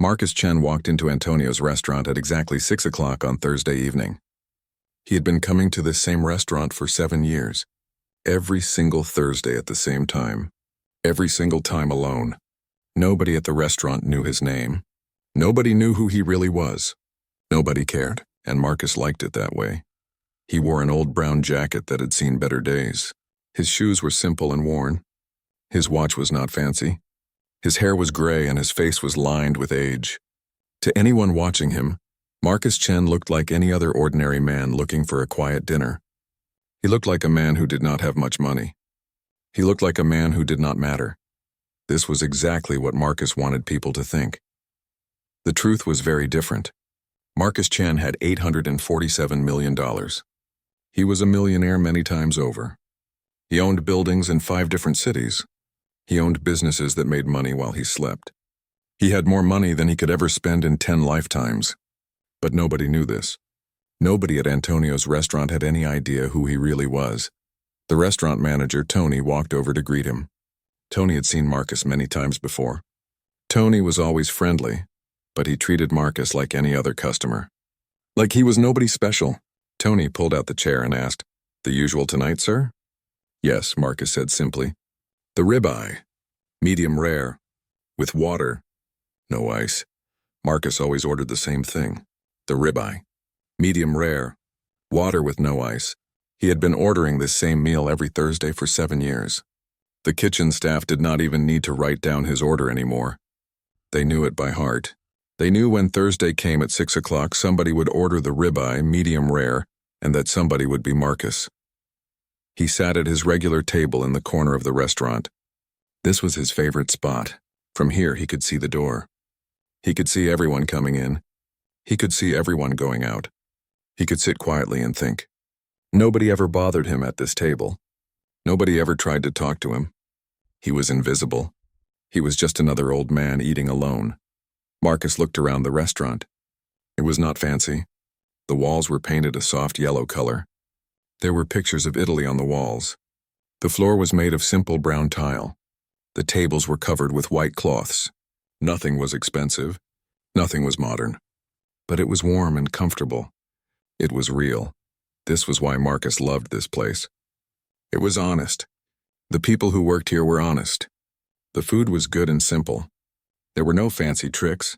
Marcus Chen walked into Antonio's restaurant at exactly 6 o'clock on Thursday evening. He had been coming to this same restaurant for 7 years, every single Thursday at the same time, every single time alone. Nobody at the restaurant knew his name. Nobody knew who he really was. Nobody cared, and Marcus liked it that way. He wore an old brown jacket that had seen better days. His shoes were simple and worn. His watch was not fancy. His hair was gray and his face was lined with age. To anyone watching him, Marcus Chen looked like any other ordinary man looking for a quiet dinner. He looked like a man who did not have much money. He looked like a man who did not matter. This was exactly what Marcus wanted people to think. The truth was very different. Marcus Chen had $847 million. He was a millionaire many times over. He owned buildings in 5 different cities. He owned businesses that made money while he slept. He had more money than he could ever spend in 10 lifetimes. But nobody knew this. Nobody at Antonio's restaurant had any idea who he really was. The restaurant manager, Tony, walked over to greet him. Tony had seen Marcus many times before. Tony was always friendly, but he treated Marcus like any other customer. Like he was nobody special. Tony pulled out the chair and asked, "The usual tonight, sir?" "Yes," Marcus said simply. "The ribeye, medium rare, with water, no ice." Marcus always ordered the same thing. The ribeye, medium rare, water with no ice. He had been ordering this same meal every Thursday for 7 years. The kitchen staff did not even need to write down his order anymore. They knew it by heart. They knew when Thursday came at 6 o'clock, somebody would order the ribeye, medium rare, and that somebody would be Marcus. He sat at his regular table in the corner of the restaurant. This was his favorite spot. From here he could see the door. He could see everyone coming in. He could see everyone going out. He could sit quietly and think. Nobody ever bothered him at this table. Nobody ever tried to talk to him. He was invisible. He was just another old man eating alone. Marcus looked around the restaurant. It was not fancy. The walls were painted a soft yellow color. There were pictures of Italy on the walls. The floor was made of simple brown tile. The tables were covered with white cloths. Nothing was expensive. Nothing was modern. But it was warm and comfortable. It was real. This was why Marcus loved this place. It was honest. The people who worked here were honest. The food was good and simple. There were no fancy tricks.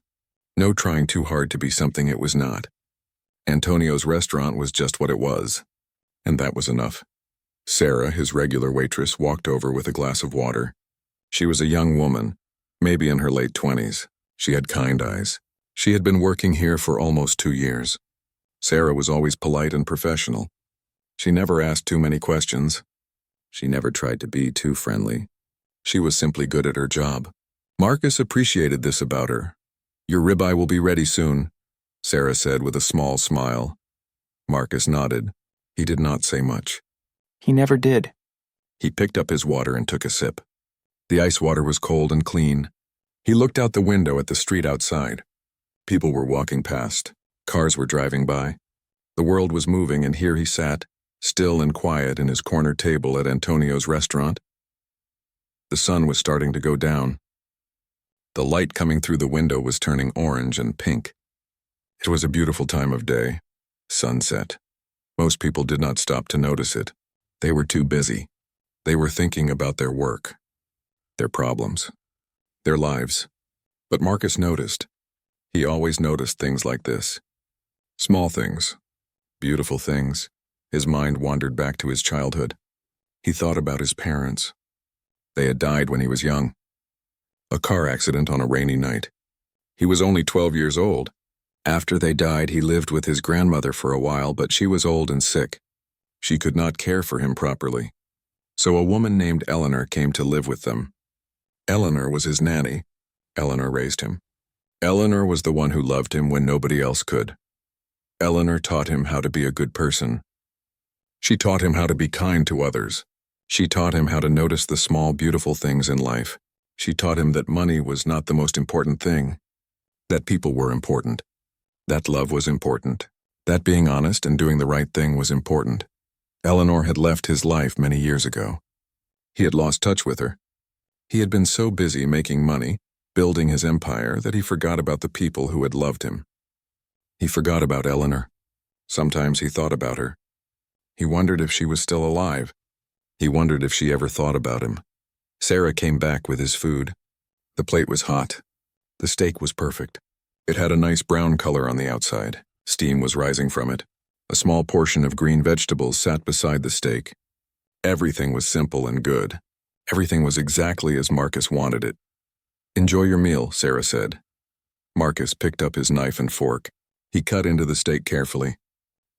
No trying too hard to be something it was not. Antonio's restaurant was just what it was. And that was enough. Sarah, his regular waitress, walked over with a glass of water. She was a young woman, maybe in her late 20s. She had kind eyes. She had been working here for almost 2 years. Sarah was always polite and professional. She never asked too many questions. She never tried to be too friendly. She was simply good at her job. Marcus appreciated this about her. "Your ribeye will be ready soon," Sarah said with a small smile. Marcus nodded. He did not say much. He never did. He picked up his water and took a sip. The ice water was cold and clean. He looked out the window at the street outside. People were walking past. Cars were driving by. The world was moving, and here he sat, still and quiet in his corner table at Antonio's restaurant. The sun was starting to go down. The light coming through the window was turning orange and pink. It was a beautiful time of day. Sunset. Most people did not stop to notice it. They were too busy. They were thinking about their work, their problems, their lives. But Marcus noticed. He always noticed things like this. Small things, beautiful things. His mind wandered back to his childhood. He thought about his parents. They had died when he was young. A car accident on a rainy night. He was only 12 years old. After they died, he lived with his grandmother for a while, but she was old and sick. She could not care for him properly. So a woman named Eleanor came to live with them. Eleanor was his nanny. Eleanor raised him. Eleanor was the one who loved him when nobody else could. Eleanor taught him how to be a good person. She taught him how to be kind to others. She taught him how to notice the small, beautiful things in life. She taught him that money was not the most important thing, that people were important, that love was important, that being honest and doing the right thing was important. Eleanor had left his life many years ago. He had lost touch with her. He had been so busy making money, building his empire, that he forgot about the people who had loved him. He forgot about Eleanor. Sometimes he thought about her. He wondered if she was still alive. He wondered if she ever thought about him. Sarah came back with his food. The plate was hot. The steak was perfect. It had a nice brown color on the outside. Steam was rising from it. A small portion of green vegetables sat beside the steak. Everything was simple and good. Everything was exactly as Marcus wanted it. "Enjoy your meal," Sarah said. Marcus picked up his knife and fork. He cut into the steak carefully.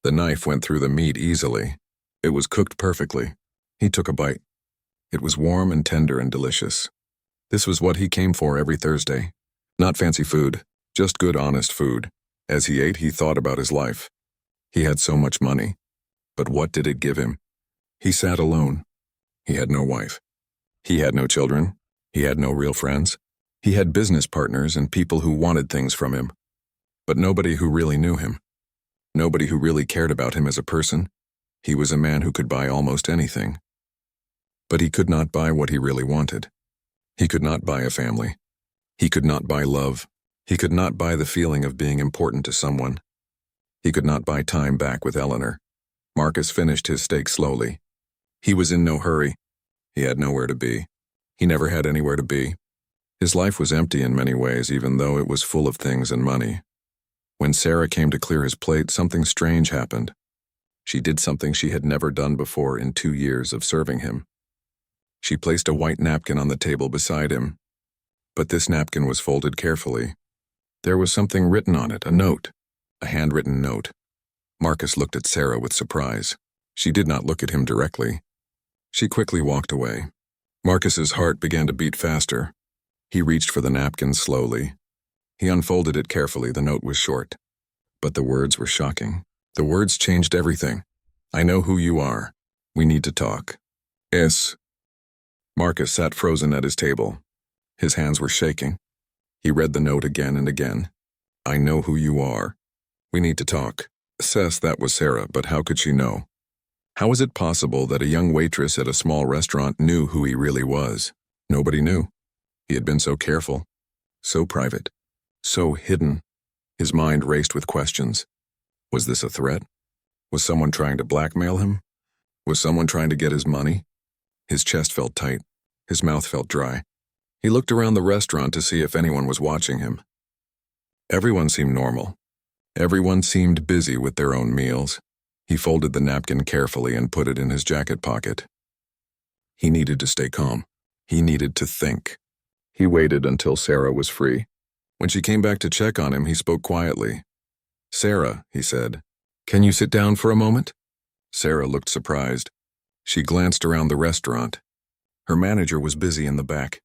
The knife went through the meat easily. It was cooked perfectly. He took a bite. It was warm and tender and delicious. This was what he came for every Thursday. Not fancy food, just good, honest food. As he ate, he thought about his life. He had so much money. But what did it give him? He sat alone. He had no wife. He had no children. He had no real friends. He had business partners and people who wanted things from him. But nobody who really knew him. Nobody who really cared about him as a person. He was a man who could buy almost anything. But he could not buy what he really wanted. He could not buy a family. He could not buy love. He could not buy the feeling of being important to someone. He could not buy time back with Eleanor. Marcus finished his steak slowly. He was in no hurry. He had nowhere to be. He never had anywhere to be. His life was empty in many ways, even though it was full of things and money. When Sarah came to clear his plate, something strange happened. She did something she had never done before in 2 years of serving him. She placed a white napkin on the table beside him. But this napkin was folded carefully. There was something written on it, a note, a handwritten note. Marcus looked at Sarah with surprise. She did not look at him directly. She quickly walked away. Marcus's heart began to beat faster. He reached for the napkin slowly. He unfolded it carefully. The note was short, but the words were shocking. The words changed everything. "I know who you are. We need to talk." "Yes." Marcus sat frozen at his table. His hands were shaking. He read the note again and again. "I know who you are. We need to talk." That was Sarah, but how could she know? How was it possible that a young waitress at a small restaurant knew who he really was? Nobody knew. He had been so careful, so private, so hidden. His mind raced with questions. Was this a threat? Was someone trying to blackmail him? Was someone trying to get his money? His chest felt tight. His mouth felt dry. He looked around the restaurant to see if anyone was watching him. Everyone seemed normal. Everyone seemed busy with their own meals. He folded the napkin carefully and put it in his jacket pocket. He needed to stay calm. He needed to think. He waited until Sarah was free. When she came back to check on him, he spoke quietly. "Sarah," he said, "can you sit down for a moment?" Sarah looked surprised. She glanced around the restaurant. Her manager was busy in the back.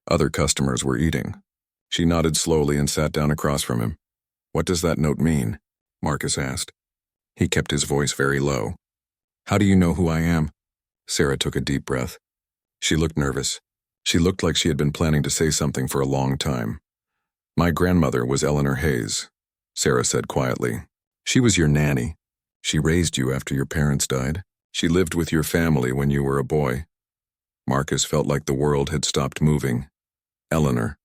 Other customers were eating. She nodded slowly and sat down across from him. "What does that note mean?" Marcus asked. He kept his voice very low. "How do you know who I am?" Sarah took a deep breath. She looked nervous. She looked like she had been planning to say something for a long time. "My grandmother was Eleanor Hayes," Sarah said quietly. "She was your nanny. She raised you after your parents died. She lived with your family when you were a boy." Marcus felt like the world had stopped moving. Eleanor.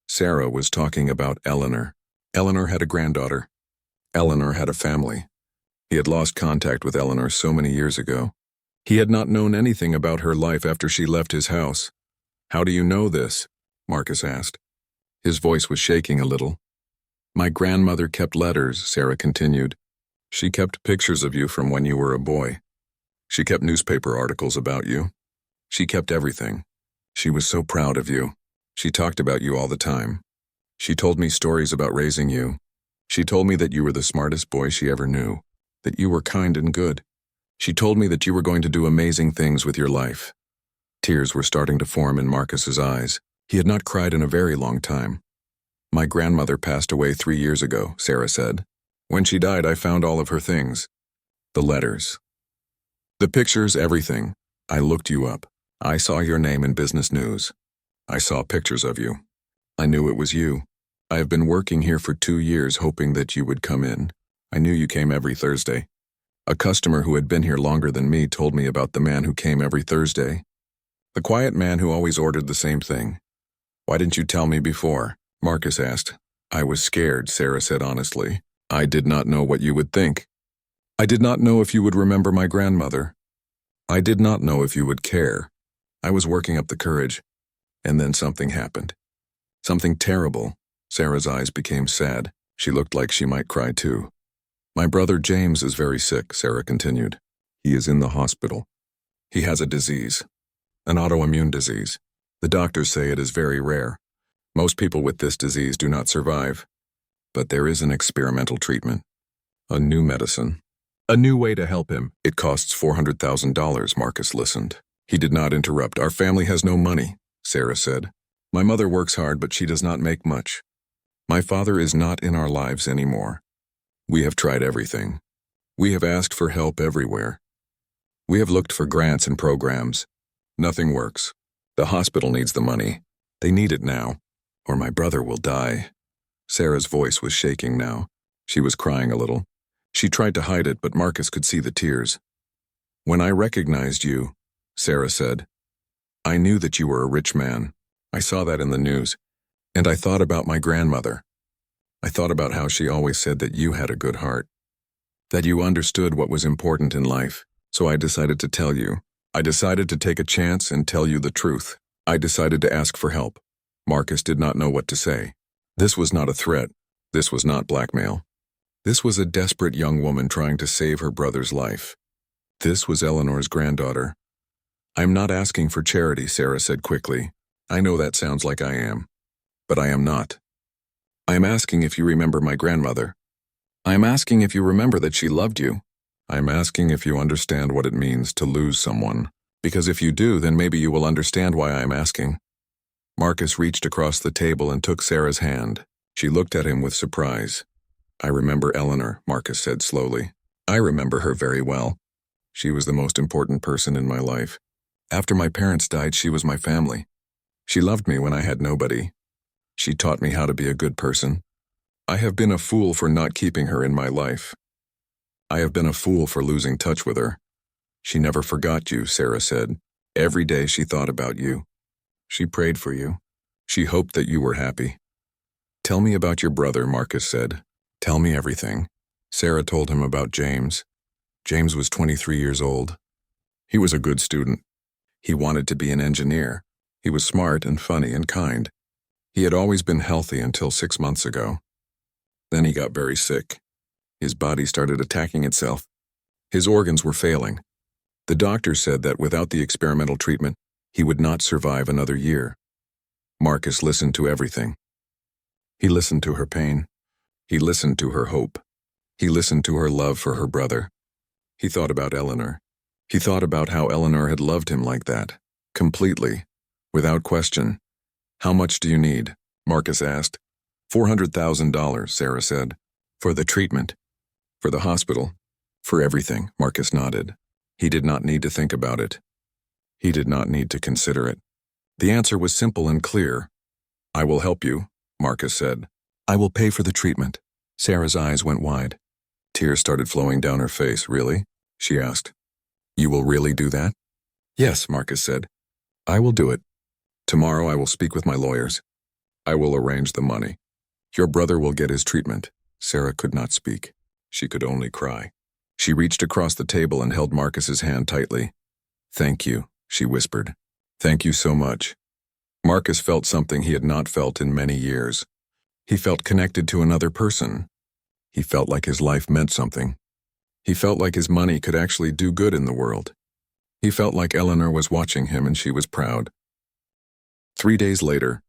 Sarah was talking about Eleanor. Eleanor had a granddaughter. Eleanor had a family. He had lost contact with Eleanor so many years ago. He had not known anything about her life after she left his house. "How do you know this?" Marcus asked. His voice was shaking a little. "My grandmother kept letters," Sarah continued. "She kept pictures of you from when you were a boy. She kept newspaper articles about you. She kept everything. She was so proud of you. She talked about you all the time. She told me stories about raising you. She told me that you were the smartest boy she ever knew, that you were kind and good. She told me that you were going to do amazing things with your life." Tears were starting to form in Marcus's eyes. He had not cried in a very long time. "My grandmother passed away 3 years ago," Sarah said. "When she died, I found all of her things. The letters. The pictures, everything. I looked you up. I saw your name in business news. I saw pictures of you. I knew it was you. I have been working here for 2 years hoping that you would come in. I knew you came every Thursday. A customer who had been here longer than me told me about the man who came every Thursday. The quiet man who always ordered the same thing. Why didn't you tell me before? Marcus asked. I was scared, Sarah said honestly. I did not know what you would think. I did not know if you would remember my grandmother. I did not know if you would care. I was working up the courage, and then something happened. Something terrible. Sarah's eyes became sad. She looked like she might cry too. My brother James is very sick, Sarah continued. He is in the hospital. He has a disease, an autoimmune disease. The doctors say it is very rare. Most people with this disease do not survive. But there is an experimental treatment, a new medicine, a new way to help him. It costs $400,000, Marcus listened. He did not interrupt. Our family has no money, Sarah said. My mother works hard, but she does not make much. My father is not in our lives anymore. We have tried everything. We have asked for help everywhere. We have looked for grants and programs. Nothing works. The hospital needs the money. They need it now, or my brother will die. Sarah's voice was shaking now. She was crying a little. She tried to hide it, but Marcus could see the tears. When I recognized you, Sarah said, I knew that you were a rich man. I saw that in the news, and I thought about my grandmother. I thought about how she always said that you had a good heart, that you understood what was important in life. So I decided to tell you. I decided to take a chance and tell you the truth. I decided to ask for help. Marcus did not know what to say. This was not a threat. This was not blackmail. This was a desperate young woman trying to save her brother's life. This was Eleanor's granddaughter. I'm not asking for charity, Sarah said quickly. I know that sounds like I am, but I am not. I am asking if you remember my grandmother. I am asking if you remember that she loved you. I am asking if you understand what it means to lose someone, because if you do, then maybe you will understand why I am asking. Marcus reached across the table and took Sarah's hand. She looked at him with surprise. I remember Eleanor, Marcus said slowly. I remember her very well. She was the most important person in my life. After my parents died, she was my family. She loved me when I had nobody. She taught me how to be a good person. I have been a fool for not keeping her in my life. I have been a fool for losing touch with her. She never forgot you, Sarah said. Every day she thought about you. She prayed for you. She hoped that you were happy. Tell me about your brother, Marcus said. Tell me everything. Sarah told him about James. James was 23 years old. He was a good student. He wanted to be an engineer. He was smart and funny and kind. He had always been healthy until 6 months ago. Then he got very sick. His body started attacking itself. His organs were failing. The doctor said that without the experimental treatment, he would not survive another year. Marcus listened to everything. He listened to her pain. He listened to her hope. He listened to her love for her brother. He thought about Eleanor. He thought about how Eleanor had loved him like that, completely, without question. How much do you need? Marcus asked. $400,000, Sarah said. For the treatment. For the hospital. For everything, Marcus nodded. He did not need to think about it. He did not need to consider it. The answer was simple and clear. I will help you, Marcus said. I will pay for the treatment. Sarah's eyes went wide. Tears started flowing down her face. Really? She asked. You will really do that? Yes, Marcus said. I will do it. Tomorrow I will speak with my lawyers. I will arrange the money. Your brother will get his treatment. Sarah could not speak. She could only cry. She reached across the table and held Marcus's hand tightly. Thank you, she whispered. Thank you so much. Marcus felt something he had not felt in many years. He felt connected to another person. He felt like his life meant something. He felt like his money could actually do good in the world. He felt like Eleanor was watching him and she was proud. 3 days later,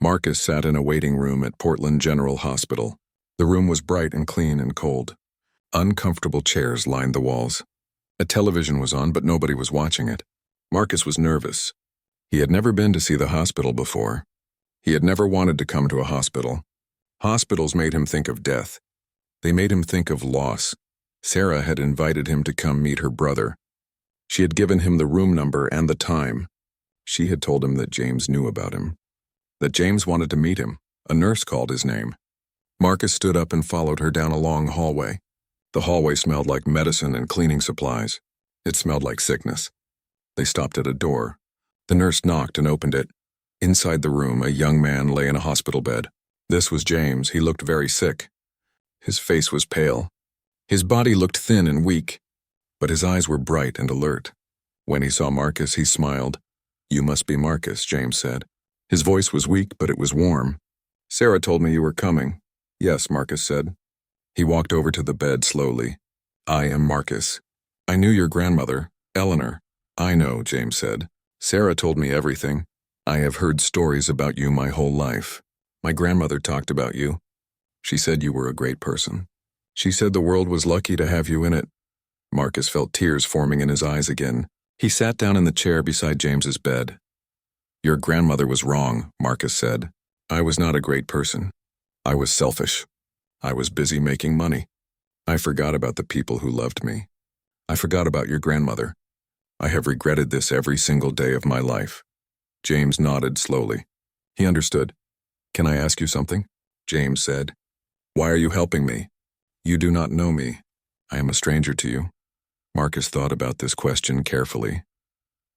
Marcus sat in a waiting room at Portland General Hospital. The room was bright and clean and cold. Uncomfortable chairs lined the walls. A television was on, but nobody was watching it. Marcus was nervous. He had never been to see the hospital before. He had never wanted to come to a hospital. Hospitals made him think of death. They made him think of loss. Sarah had invited him to come meet her brother. She had given him the room number and the time. She had told him that James knew about him, that James wanted to meet him. A nurse called his name. Marcus stood up and followed her down a long hallway. The hallway smelled like medicine and cleaning supplies. It smelled like sickness. They stopped at a door. The nurse knocked and opened it. Inside the room, a young man lay in a hospital bed. This was James. He looked very sick. His face was pale. His body looked thin and weak, but his eyes were bright and alert. When he saw Marcus, he smiled. "You must be Marcus," James said. His voice was weak, but it was warm. "Sarah told me you were coming." "Yes," Marcus said. He walked over to the bed slowly. "I am Marcus. I knew your grandmother, Eleanor." "I know," James said. "Sarah told me everything. I have heard stories about you my whole life. My grandmother talked about you. She said you were a great person. She said the world was lucky to have you in it." Marcus felt tears forming in his eyes again. He sat down in the chair beside James's bed. "Your grandmother was wrong," Marcus said. "I was not a great person. I was selfish. I was busy making money. I forgot about the people who loved me. I forgot about your grandmother. I have regretted this every single day of my life." James nodded slowly. He understood. "Can I ask you something?" James said. "Why are you helping me? You do not know me. I am a stranger to you." Marcus thought about this question carefully.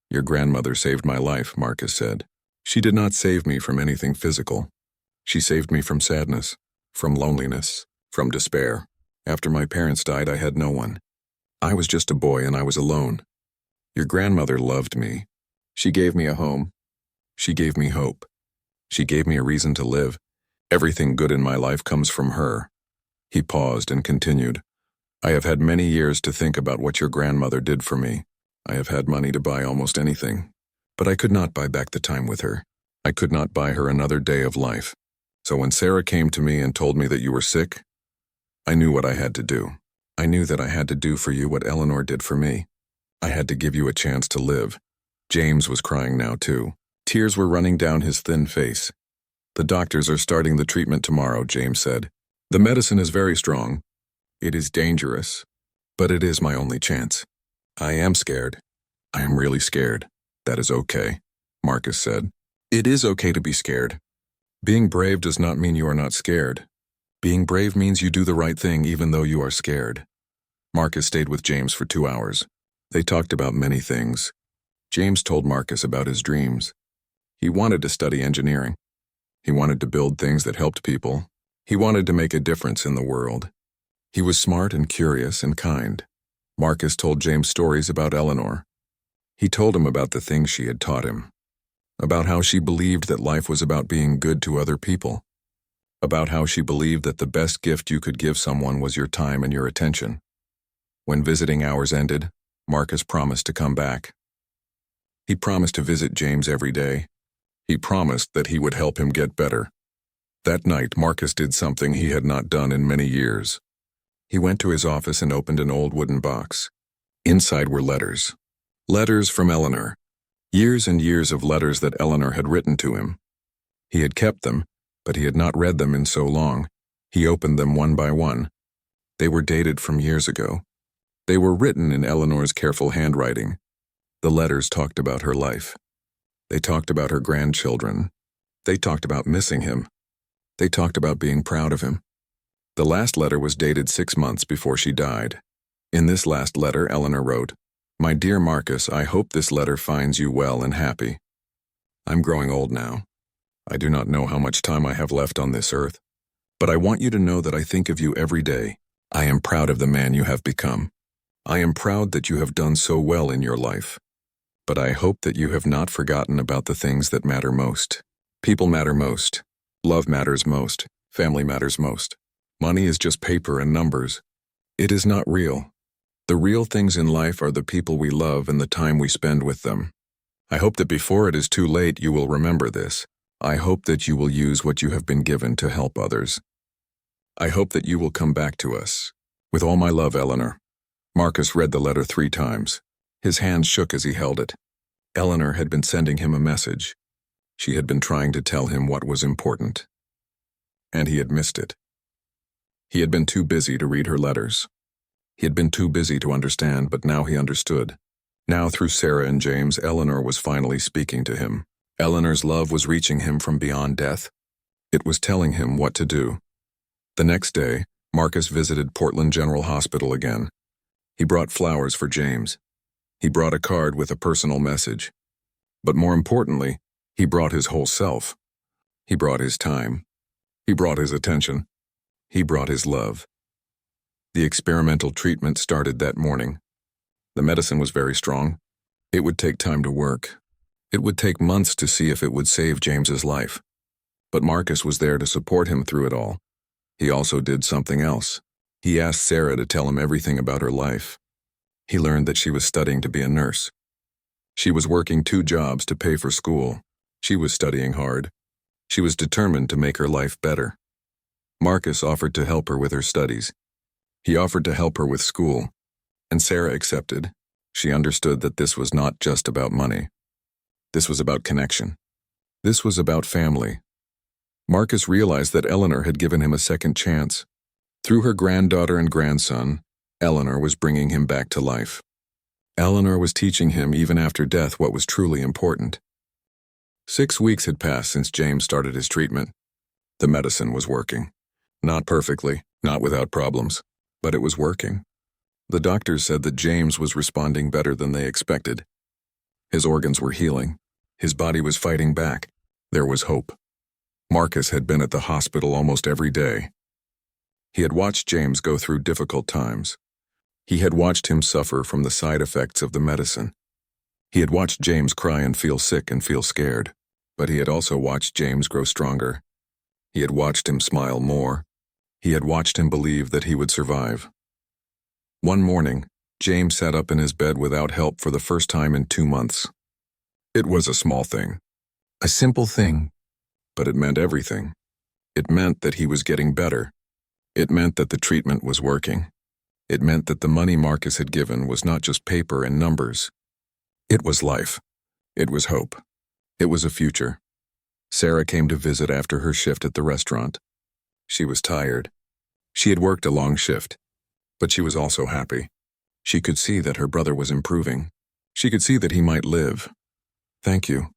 "Your grandmother saved my life," Marcus said. "She did not save me from anything physical. She saved me from sadness, from loneliness, from despair. After my parents died, I had no one. I was just a boy and I was alone. Your grandmother loved me. She gave me a home. She gave me hope. She gave me a reason to live. Everything good in my life comes from her." He paused and continued. "I have had many years to think about what your grandmother did for me. I have had money to buy almost anything, but I could not buy back the time with her. I could not buy her another day of life. So when Sarah came to me and told me that you were sick, I knew what I had to do. I knew that I had to do for you what Eleanor did for me. I had to give you a chance to live." James was crying now too. Tears were running down his thin face. "The doctors are starting the treatment tomorrow," James said. "The medicine is very strong. It is dangerous, but it is my only chance. I am scared. I am really scared." "That is okay," Marcus said. "It is okay to be scared. Being brave does not mean you are not scared. Being brave means you do the right thing even though you are scared." Marcus stayed with James for 2 hours. They talked about many things. James told Marcus about his dreams. He wanted to study engineering. He wanted to build things that helped people. He wanted to make a difference in the world. He was smart and curious and kind. Marcus told James stories about Eleanor. He told him about the things she had taught him, about how she believed that life was about being good to other people, about how she believed that the best gift you could give someone was your time and your attention. When visiting hours ended, Marcus promised to come back. He promised to visit James every day. He promised that he would help him get better. That night, Marcus did something he had not done in many years. He went to his office and opened an old wooden box. Inside were letters. Letters from Eleanor. Years and years of letters that Eleanor had written to him. He had kept them, but he had not read them in so long. He opened them one by one. They were dated from years ago. They were written in Eleanor's careful handwriting. The letters talked about her life. They talked about her grandchildren. They talked about missing him. They talked about being proud of him. The last letter was dated 6 months before she died. In this last letter, Eleanor wrote, "My dear Marcus, I hope this letter finds you well and happy. I'm growing old now. I do not know how much time I have left on this earth, but I want you to know that I think of you every day. I am proud of the man you have become. I am proud that you have done so well in your life. But I hope that you have not forgotten about the things that matter most. People matter most. Love matters most. Family matters most. Money is just paper and numbers. It is not real. The real things in life are the people we love and the time we spend with them. I hope that before it is too late you will remember this. I hope that you will use what you have been given to help others. I hope that you will come back to us. With all my love, Eleanor." Marcus read the letter 3 times. His hands shook as he held it. Eleanor had been sending him a message. She had been trying to tell him what was important. And he had missed it. He had been too busy to read her letters. He had been too busy to understand, but now he understood. Now, through Sarah and James, Eleanor was finally speaking to him. Eleanor's love was reaching him from beyond death. It was telling him what to do. The next day, Marcus visited Portland General Hospital again. He brought flowers for James. He brought a card with a personal message. But more importantly, He brought his whole self. He brought his time. He brought his attention. He brought his love. The experimental treatment started that morning. The medicine was very strong. It would take time to work. It would take months to see if it would save James's life. But Marcus was there to support him through it all. He also did something else. He asked Sarah to tell him everything about her life. He learned that she was studying to be a nurse. She was working 2 jobs to pay for school. She was studying hard. She was determined to make her life better. Marcus offered to help her with her studies. He offered to help her with school, and Sarah accepted. She understood that this was not just about money. This was about connection. This was about family. Marcus realized that Eleanor had given him a second chance. Through her granddaughter and grandson, Eleanor was bringing him back to life. Eleanor was teaching him even after death what was truly important. 6 weeks had passed since James started his treatment. The medicine was working. Not perfectly, not without problems, but it was working. The doctors said that James was responding better than they expected. His organs were healing. His body was fighting back. There was hope. Marcus had been at the hospital almost every day. He had watched James go through difficult times. He had watched him suffer from the side effects of the medicine. He had watched James cry and feel sick and feel scared, but he had also watched James grow stronger. He had watched him smile more. He had watched him believe that he would survive. One morning, James sat up in his bed without help for the first time in 2 months. It was a small thing. A simple thing. But it meant everything. It meant that he was getting better. It meant that the treatment was working. It meant that the money Marcus had given was not just paper and numbers. It was life. It was hope. It was a future. Sarah came to visit after her shift at the restaurant. She was tired. She had worked a long shift, but she was also happy. She could see that her brother was improving. She could see that he might live. "Thank you,"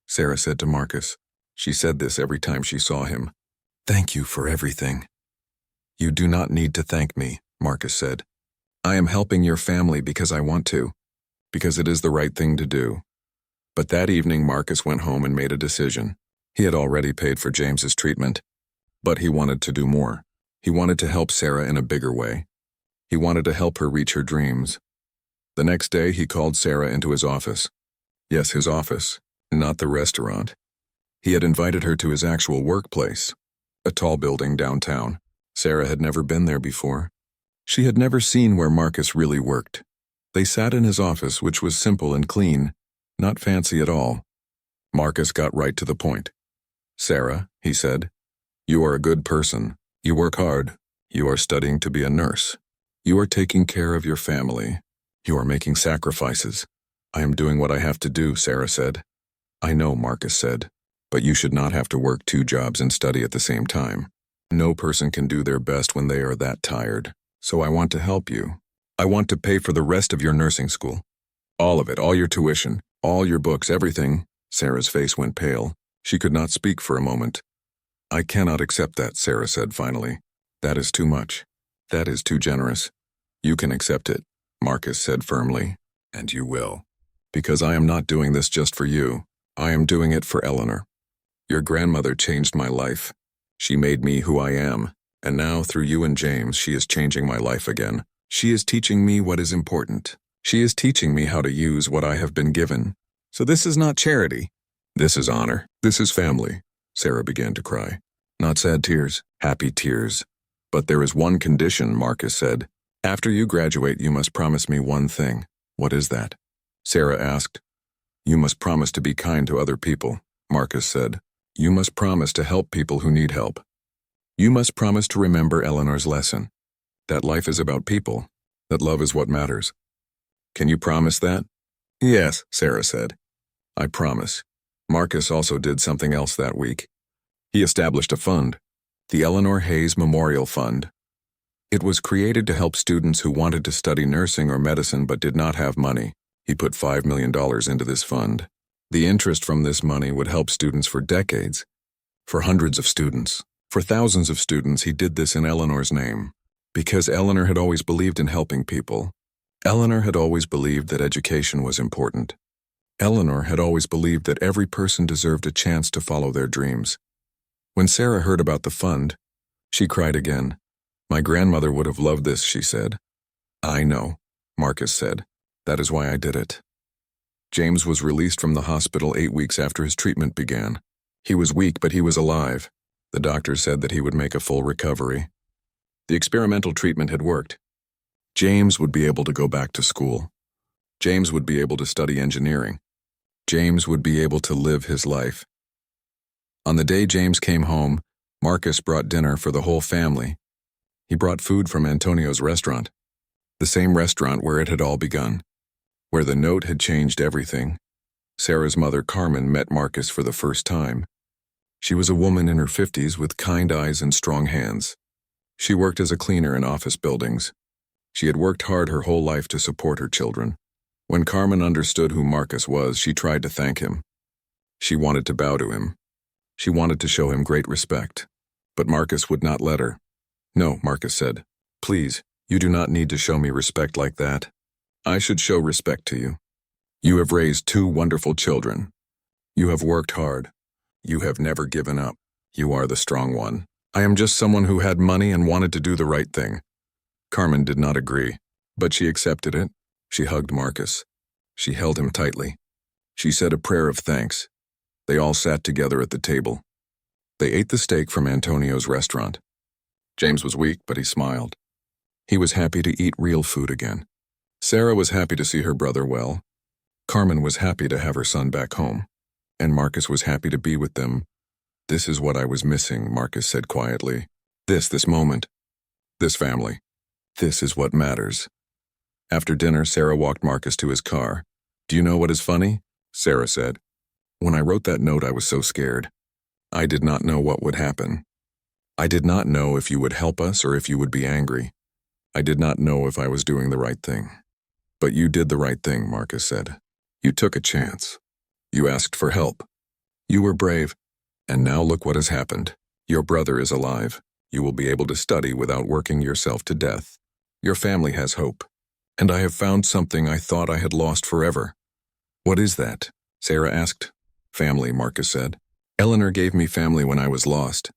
Sarah said to Marcus. She said this every time she saw him. "Thank you for everything." "You do not need to thank me," Marcus said. "I am helping your family because I want to, because it is the right thing to do." But that evening Marcus went home and made a decision. He had already paid for James's treatment, but he wanted to do more. He wanted to help Sarah in a bigger way. He wanted to help her reach her dreams. The next day he called Sarah into his office. Yes, his office, not the restaurant. He had invited her to his actual workplace, a tall building downtown. Sarah had never been there before. She had never seen where Marcus really worked. They sat in his office, which was simple and clean, not fancy at all. Marcus got right to the point. "Sarah," he said, "you are a good person. You work hard. You are studying to be a nurse. You are taking care of your family. You are making sacrifices." "I am doing what I have to do," Sarah said. "I know," Marcus said, "but you should not have to work 2 jobs and study at the same time. No person can do their best when they are that tired. So I want to help you. I want to pay for the rest of your nursing school. All of it, all your tuition, all your books, everything." Sarah's face went pale. She could not speak for a moment. "I cannot accept that," Sarah said finally. "That is too much. That is too generous." "You can accept it," Marcus said firmly, "and you will. Because I am not doing this just for you. I am doing it for Eleanor. Your grandmother changed my life. She made me who I am, and now through you and James, she is changing my life again. She is teaching me what is important. She is teaching me how to use what I have been given. So this is not charity. This is honor. This is family." Sarah began to cry. Not sad tears, happy tears. "But there is one condition," Marcus said. "After you graduate, you must promise me one thing." "What is that?" Sarah asked. "You must promise to be kind to other people," Marcus said. "You must promise to help people who need help. You must promise to remember Eleanor's lesson, that life is about people, that love is what matters. Can you promise that?" "Yes," Sarah said. "I promise." Marcus also did something else that week. He established a fund, the Eleanor Hayes Memorial Fund. It was created to help students who wanted to study nursing or medicine but did not have money. He put $5 million into this fund. The interest from this money would help students for decades. For hundreds of students, for thousands of students, he did this in Eleanor's name. Because Eleanor had always believed in helping people. Eleanor had always believed that education was important. Eleanor had always believed that every person deserved a chance to follow their dreams. When Sarah heard about the fund, she cried again. "My grandmother would have loved this," she said. "I know," Marcus said. "That is why I did it." James was released from the hospital 8 weeks after his treatment began. He was weak, but he was alive. The doctor said that he would make a full recovery. The experimental treatment had worked. James would be able to go back to school. James would be able to study engineering. James would be able to live his life. On the day James came home, Marcus brought dinner for the whole family. He brought food from Antonio's restaurant, the same restaurant where it had all begun, where the note had changed everything. Sarah's mother, Carmen, met Marcus for the first time. She was a woman in her 50s with kind eyes and strong hands. She worked as a cleaner in office buildings. She had worked hard her whole life to support her children. When Carmen understood who Marcus was, she tried to thank him. She wanted to bow to him. She wanted to show him great respect. But Marcus would not let her. "No," Marcus said. "Please, you do not need to show me respect like that. I should show respect to you. You have raised 2 wonderful children. You have worked hard. You have never given up. You are the strong one. I am just someone who had money and wanted to do the right thing." Carmen did not agree, but she accepted it. She hugged Marcus. She held him tightly. She said a prayer of thanks. They all sat together at the table. They ate the steak from Antonio's restaurant. James was weak, but he smiled. He was happy to eat real food again. Sarah was happy to see her brother well. Carmen was happy to have her son back home. And Marcus was happy to be with them. "This is what I was missing," Marcus said quietly. This moment. This family. This is what matters." After dinner, Sarah walked Marcus to his car. "Do you know what is funny?" Sarah said. "When I wrote that note, I was so scared. I did not know what would happen. I did not know if you would help us or if you would be angry. I did not know if I was doing the right thing. But you did the right thing," Marcus said. "You took a chance. You asked for help. You were brave. And now look what has happened. Your brother is alive. You will be able to study without working yourself to death. Your family has hope. And I have found something I thought I had lost forever." "What is that?" Sarah asked. "Family," Marcus said. "Eleanor gave me family when I was lost.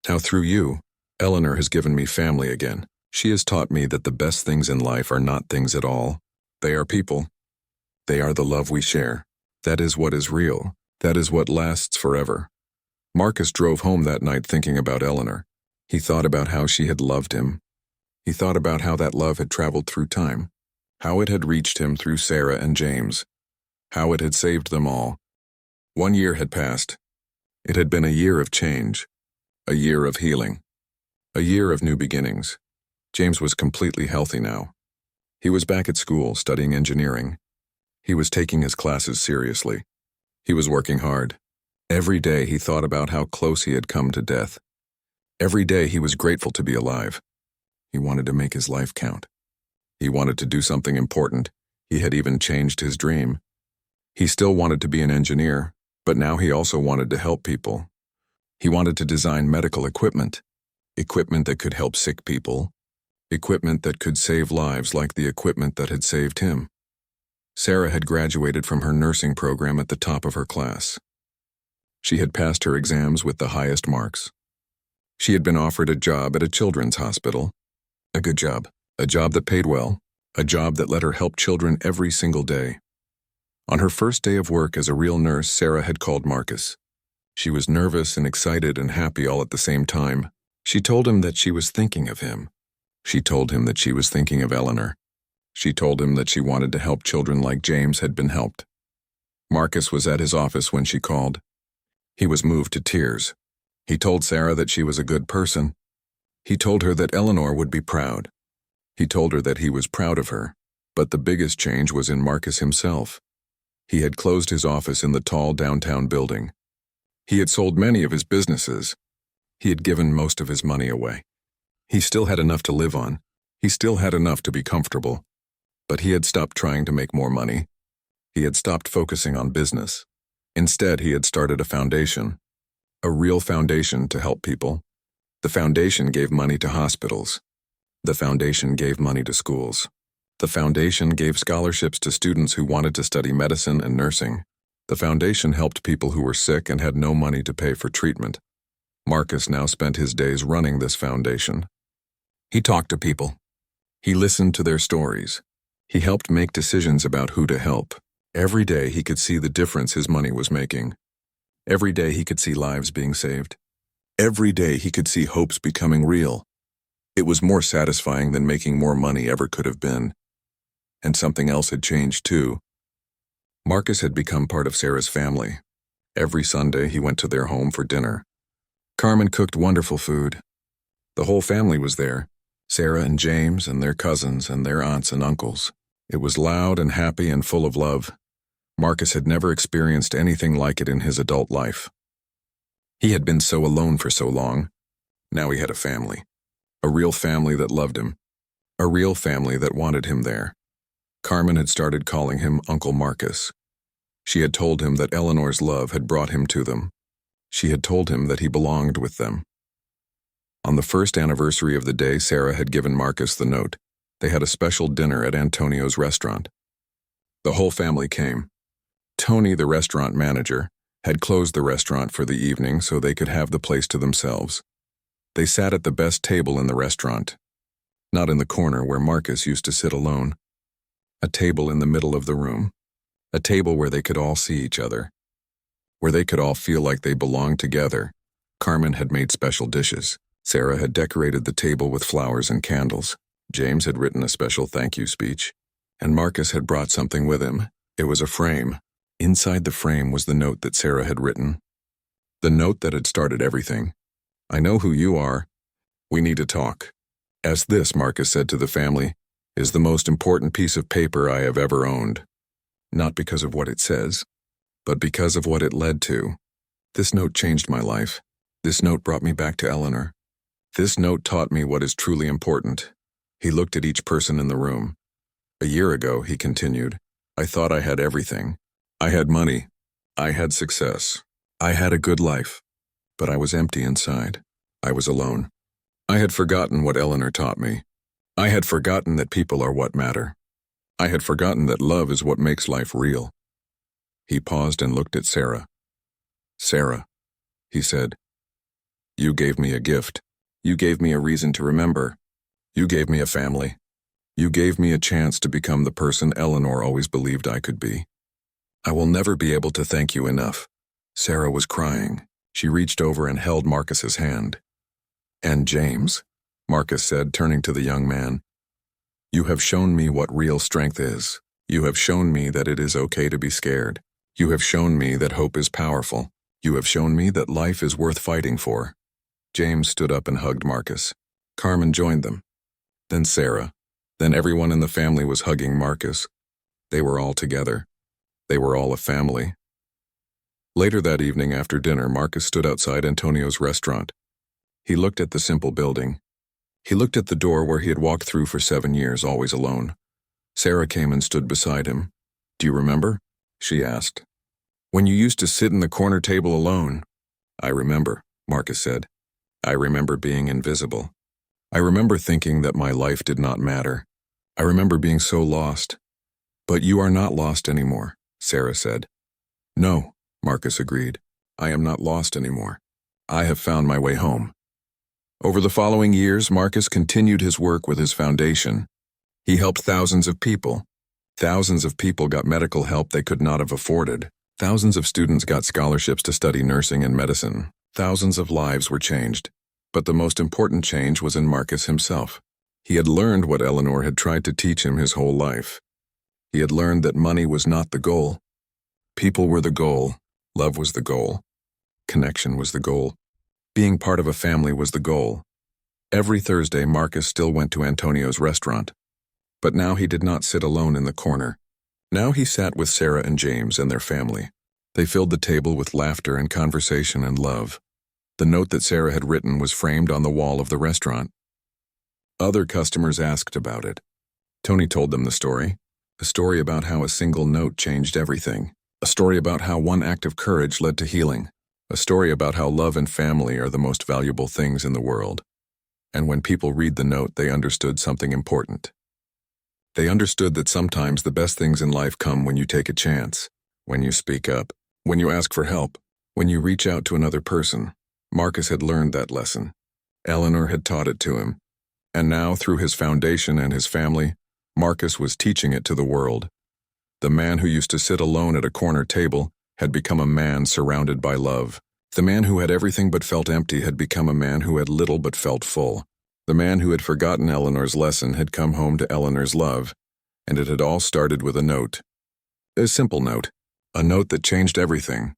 Now through you, Eleanor has given me family again. She has taught me that the best things in life are not things at all. They are people. They are the love we share. That is what is real. That is what lasts forever." Marcus drove home that night thinking about Eleanor. He thought about how she had loved him. He thought about how that love had traveled through time, how it had reached him through Sarah and James, how it had saved them all. 1 year had passed. It had been a year of change, a year of healing, a year of new beginnings. James was completely healthy now. He was back at school studying engineering. He was taking his classes seriously. He was working hard. Every day he thought about how close he had come to death. Every day he was grateful to be alive. He wanted to make his life count. He wanted to do something important. He had even changed his dream. He still wanted to be an engineer, but now he also wanted to help people. He wanted to design medical equipment, equipment that could help sick people, equipment that could save lives like the equipment that had saved him. Sarah had graduated from her nursing program at the top of her class. She had passed her exams with the highest marks. She had been offered a job at a children's hospital. A good job, a job that paid well, a job that let her help children every single day. On her first day of work as a real nurse, Sarah had called Marcus. She was nervous and excited and happy all at the same time. She told him that she was thinking of him. She told him that she was thinking of Eleanor. She told him that she wanted to help children like James had been helped. Marcus was at his office when she called. He was moved to tears. He told Sarah that she was a good person. He told her that Eleanor would be proud. He told her that he was proud of her. But the biggest change was in Marcus himself. He had closed his office in the tall downtown building. He had sold many of his businesses. He had given most of his money away. He still had enough to live on. He still had enough to be comfortable. But he had stopped trying to make more money. He had stopped focusing on business. Instead, he had started a foundation. A real foundation to help people. The foundation gave money to hospitals. The foundation gave money to schools. The foundation gave scholarships to students who wanted to study medicine and nursing. The foundation helped people who were sick and had no money to pay for treatment. Marcus now spent his days running this foundation. He talked to people. He listened to their stories. He helped make decisions about who to help. Every day he could see the difference his money was making. Every day he could see lives being saved. Every day he could see hopes becoming real. It was more satisfying than making more money ever could have been. And something else had changed too. Marcus had become part of Sarah's family. Every Sunday he went to their home for dinner. Carmen cooked wonderful food. The whole family was there, Sarah and James and their cousins and their aunts and uncles. It was loud and happy and full of love. Marcus had never experienced anything like it in his adult life. He had been so alone for so long. Now he had a family. A real family that loved him. A real family that wanted him there. Carmen had started calling him Uncle Marcus. She had told him that Eleanor's love had brought him to them. She had told him that he belonged with them. On the first anniversary of the day Sarah had given Marcus the note, they had a special dinner at Antonio's restaurant. The whole family came. Tony, the restaurant manager, had closed the restaurant for the evening so they could have the place to themselves. They sat at the best table in the restaurant, not in the corner where Marcus used to sit alone. A table in the middle of the room. A table where they could all see each other. Where they could all feel like they belonged together. Carmen had made special dishes. Sarah had decorated the table with flowers and candles. James had written a special thank you speech. And Marcus had brought something with him. It was a frame. Inside the frame was the note that Sarah had written. The note that had started everything. I know who you are. We need to talk. As this, Marcus said to the family, is the most important piece of paper I have ever owned. Not because of what it says, but because of what it led to. This note changed my life. This note brought me back to Eleanor. This note taught me what is truly important. He looked at each person in the room. A year ago, he continued, I thought I had everything. I had money. I had success. I had a good life. But I was empty inside. I was alone. I had forgotten what Eleanor taught me. I had forgotten that people are what matter. I had forgotten that love is what makes life real. He paused and looked at Sarah. Sarah, he said, you gave me a gift. You gave me a reason to remember. You gave me a family. You gave me a chance to become the person Eleanor always believed I could be. I will never be able to thank you enough. Sarah was crying. She reached over and held Marcus's hand. And James, Marcus said, turning to the young man, you have shown me what real strength is. You have shown me that it is okay to be scared. You have shown me that hope is powerful. You have shown me that life is worth fighting for. James stood up and hugged Marcus. Carmen joined them. Then Sarah. Then everyone in the family was hugging Marcus. They were all together. They were all a family. Later that evening after dinner, Marcus stood outside Antonio's restaurant. He looked at the simple building. He looked at the door where he had walked through for 7 years, always alone. Sarah came and stood beside him. Do you remember? She asked. When you used to sit in the corner table alone. I remember, Marcus said. I remember being invisible. I remember thinking that my life did not matter. I remember being so lost. But you are not lost anymore, Sarah said. No, Marcus agreed. I am not lost anymore. I have found my way home. Over the following years, Marcus continued his work with his foundation. He helped thousands of people. Thousands of people got medical help they could not have afforded. Thousands of students got scholarships to study nursing and medicine. Thousands of lives were changed. But the most important change was in Marcus himself. He had learned what Eleanor had tried to teach him his whole life. He had learned that money was not the goal. People were the goal. Love was the goal. Connection was the goal. Being part of a family was the goal. Every Thursday, Marcus still went to Antonio's restaurant. But now he did not sit alone in the corner. Now he sat with Sarah and James and their family. They filled the table with laughter and conversation and love. The note that Sarah had written was framed on the wall of the restaurant. Other customers asked about it. Tony told them the story. A story about how a single note changed everything. A story about how one act of courage led to healing. A story about how love and family are the most valuable things in the world. And when people read the note, they understood something important. They understood that sometimes the best things in life come when you take a chance, when you speak up, when you ask for help, when you reach out to another person. Marcus had learned that lesson. Eleanor had taught it to him. And now, through his foundation and his family, Marcus was teaching it to the world. The man who used to sit alone at a corner table had become a man surrounded by love. The man who had everything but felt empty had become a man who had little but felt full. The man who had forgotten Eleanor's lesson had come home to Eleanor's love, and it had all started with a note. A simple note, a note that changed everything.